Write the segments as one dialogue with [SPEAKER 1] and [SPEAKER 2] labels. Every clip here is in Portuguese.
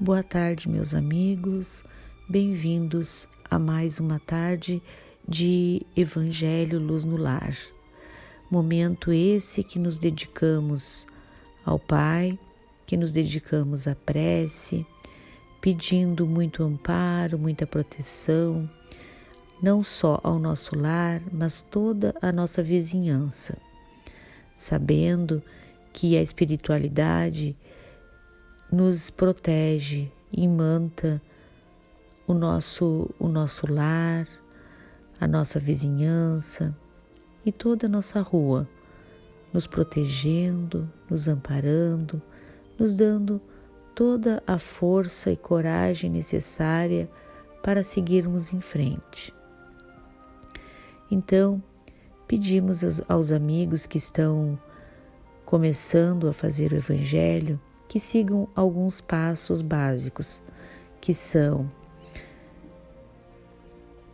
[SPEAKER 1] Boa tarde, meus amigos, bem-vindos a mais uma tarde de Evangelho Luz no Lar. Momento esse que nos dedicamos ao Pai, que nos dedicamos à prece, pedindo muito amparo, muita proteção, não só ao nosso lar, mas toda a nossa vizinhança, sabendo que a espiritualidade nos protege, imanta o nosso lar, a nossa vizinhança e toda a nossa rua, nos protegendo, nos amparando, nos dando toda a força e coragem necessária para seguirmos em frente. Então, pedimos aos amigos que estão começando a fazer o Evangelho que sigam alguns passos básicos, que são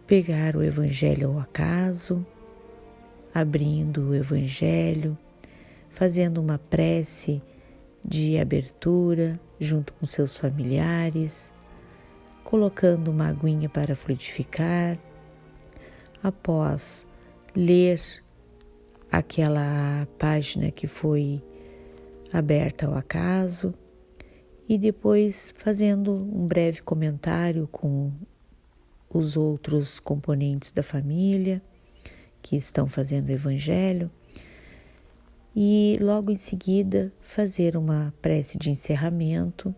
[SPEAKER 1] pegar o Evangelho ao acaso, abrindo o Evangelho, fazendo uma prece de abertura junto com seus familiares, colocando uma aguinha para fluidificar. Após ler aquela página que foi aberta ao acaso e depois fazendo um breve comentário com os outros componentes da família que estão fazendo o Evangelho e logo em seguida fazer uma prece de encerramento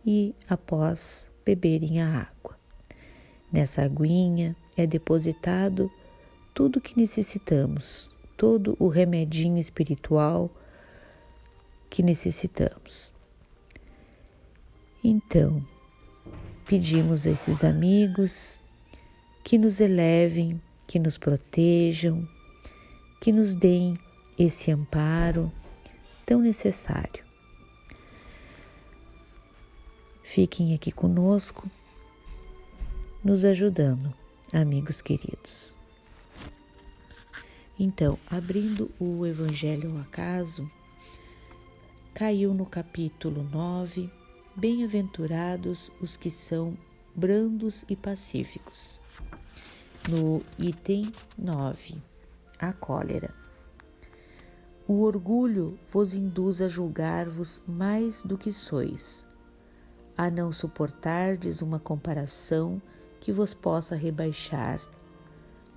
[SPEAKER 1] e após beberem a água. Nessa aguinha é depositado tudo o que necessitamos, todo o remedinho espiritual que necessitamos. Então, pedimos a esses amigos que nos elevem, que nos protejam, que nos deem esse amparo tão necessário. Fiquem aqui conosco, nos ajudando, amigos queridos. Então, abrindo o Evangelho ao acaso, caiu no capítulo 9, bem-aventurados os que são brandos e pacíficos. No item 9, a cólera. O orgulho vos induz a julgar-vos mais do que sois, a não suportardes uma comparação que vos possa rebaixar,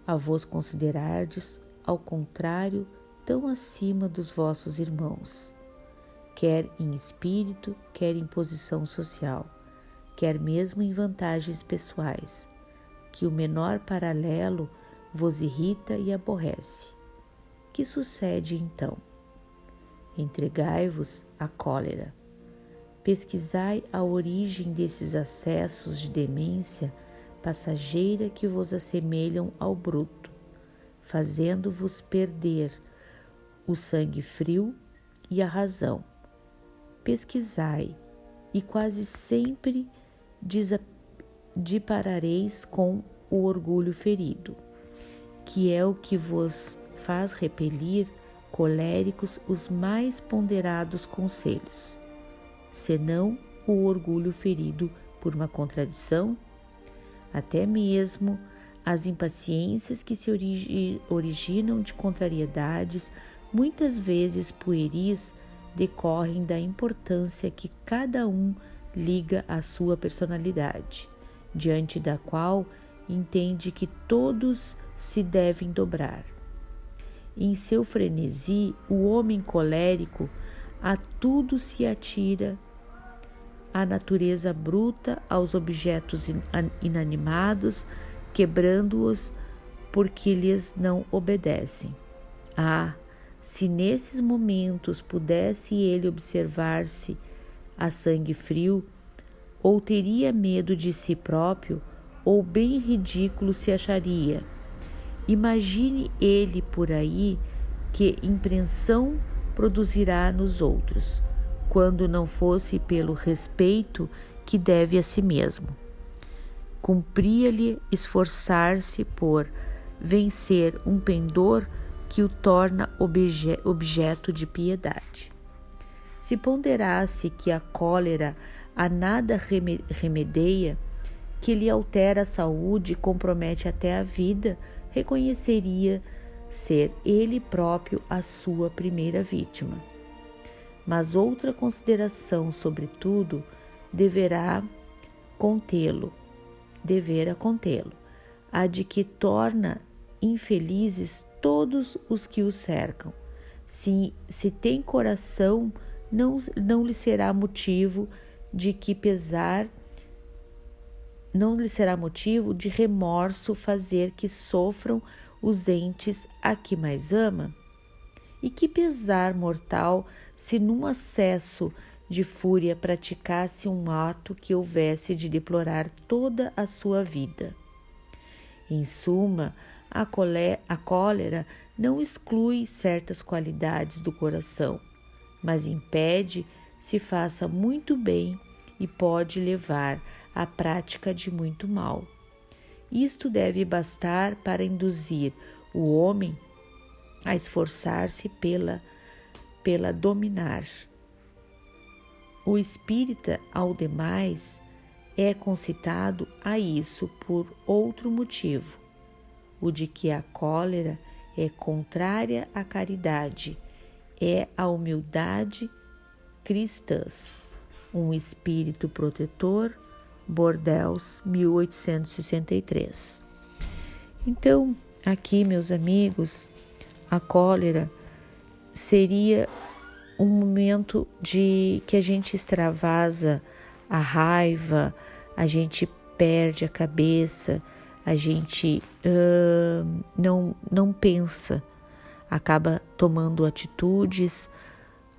[SPEAKER 1] a vos considerardes, ao contrário, tão acima dos vossos irmãos, quer em espírito, quer em posição social, quer mesmo em vantagens pessoais, que o menor paralelo vos irrita e aborrece. Que sucede então? Entregai-vos à cólera. Pesquisai a origem desses acessos de demência passageira que vos assemelham ao bruto, fazendo-vos perder o sangue frio e a razão. Pesquisai, e quase sempre deparareis com o orgulho ferido, que é o que vos faz repelir, coléricos, os mais ponderados conselhos, senão o orgulho ferido por uma contradição, até mesmo as impaciências que se originam de contrariedades, muitas vezes pueris, decorrem da importância que cada um liga à sua personalidade, diante da qual entende que todos se devem dobrar. Em seu frenesi, o homem colérico a tudo se atira, à natureza bruta, aos objetos inanimados, quebrando-os porque lhes não obedecem. Se nesses momentos pudesse ele observar-se a sangue frio, ou teria medo de si próprio, ou bem ridículo se acharia. Imagine ele por aí que impressão produzirá nos outros, quando não fosse pelo respeito que deve a si mesmo. Cumpria-lhe esforçar-se por vencer um pendor que o torna objeto de piedade. Se ponderasse que a cólera a nada remedeia, que lhe altera a saúde e compromete até a vida, reconheceria ser ele próprio a sua primeira vítima. Mas outra consideração, sobretudo, devera contê-lo, a de que torna infelizes todos os que o cercam. Se tem coração, não lhe será motivo de remorso fazer que sofram os entes a que mais ama? E que pesar mortal se num acesso de fúria praticasse um ato que houvesse de deplorar toda a sua vida. Em suma, a cólera não exclui certas qualidades do coração, mas impede se faça muito bem e pode levar à prática de muito mal. Isto deve bastar para induzir o homem a esforçar-se pela dominar. O espírita, ao demais, é concitado a isso por outro motivo, o de que a cólera é contrária à caridade, é a humildade cristãs. Um espírito protetor, Bordeaux, 1863. Então, aqui, meus amigos, a cólera seria um momento de que a gente extravasa a raiva, a gente perde a cabeça, a gente não pensa, acaba tomando atitudes,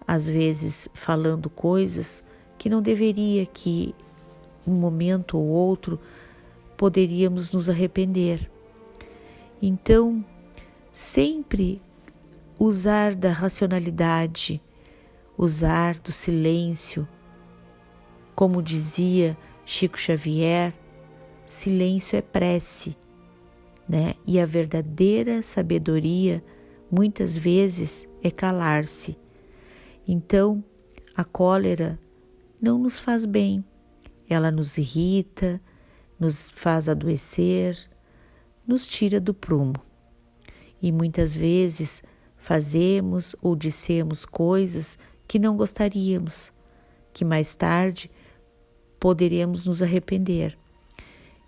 [SPEAKER 1] às vezes falando coisas que não deveria, que um momento ou outro poderíamos nos arrepender. Então, sempre usar da racionalidade, usar do silêncio. Como dizia Chico Xavier, silêncio é prece, né? E a verdadeira sabedoria, muitas vezes, é calar-se. Então, a cólera não nos faz bem. Ela nos irrita, nos faz adoecer, nos tira do prumo. E muitas vezes fazemos ou dissemos coisas que não gostaríamos, que mais tarde poderemos nos arrepender.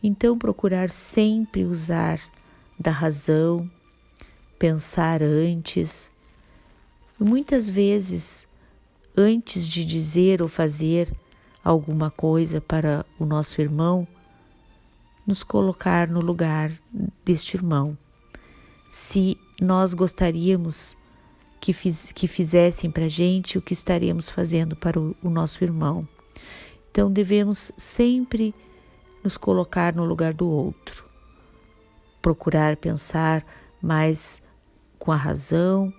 [SPEAKER 1] Então, procurar sempre usar da razão, pensar antes. Muitas vezes, antes de dizer ou fazer alguma coisa para o nosso irmão, nos colocar no lugar deste irmão. Se nós gostaríamos que fizessem para a gente, o que estaremos fazendo para o nosso irmão. Então devemos sempre nos colocar no lugar do outro, procurar pensar mais com a razão,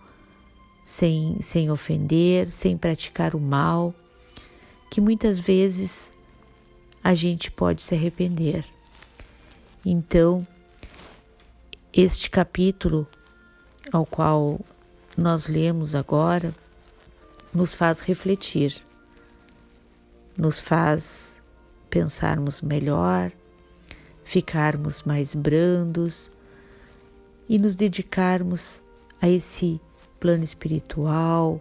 [SPEAKER 1] sem ofender, sem praticar o mal, que muitas vezes a gente pode se arrepender. Então, este capítulo ao qual nós lemos agora nos faz refletir, nos faz pensarmos melhor, ficarmos mais brandos e nos dedicarmos a esse plano espiritual,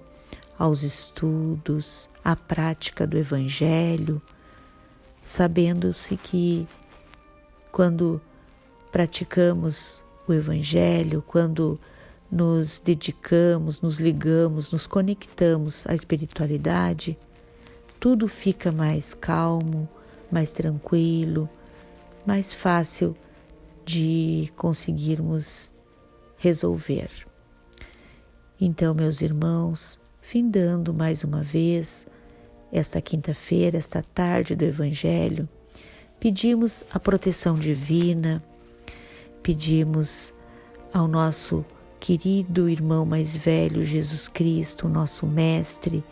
[SPEAKER 1] aos estudos, à prática do Evangelho, sabendo-se que quando praticamos o Evangelho, quando nos dedicamos, nos ligamos, nos conectamos à espiritualidade, tudo fica mais calmo, mais tranquilo, mais fácil de conseguirmos resolver. Então, meus irmãos, findando mais uma vez esta quinta-feira, esta tarde do Evangelho, pedimos a proteção divina, pedimos ao nosso querido irmão mais velho, Jesus Cristo, nosso Mestre,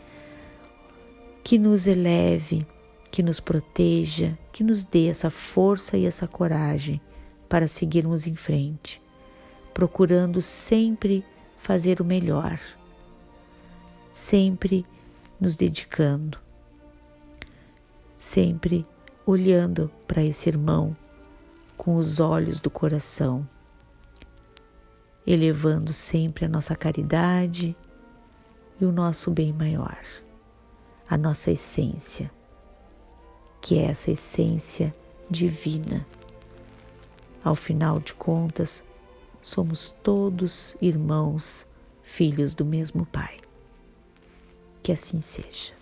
[SPEAKER 1] que nos eleve, que nos proteja, que nos dê essa força e essa coragem para seguirmos em frente, procurando sempre fazer o melhor, sempre nos dedicando, sempre olhando para esse irmão com os olhos do coração, elevando sempre a nossa caridade e o nosso bem maior, a nossa essência, que é essa essência divina. Ao final de contas, somos todos irmãos, filhos do mesmo Pai. Que assim seja.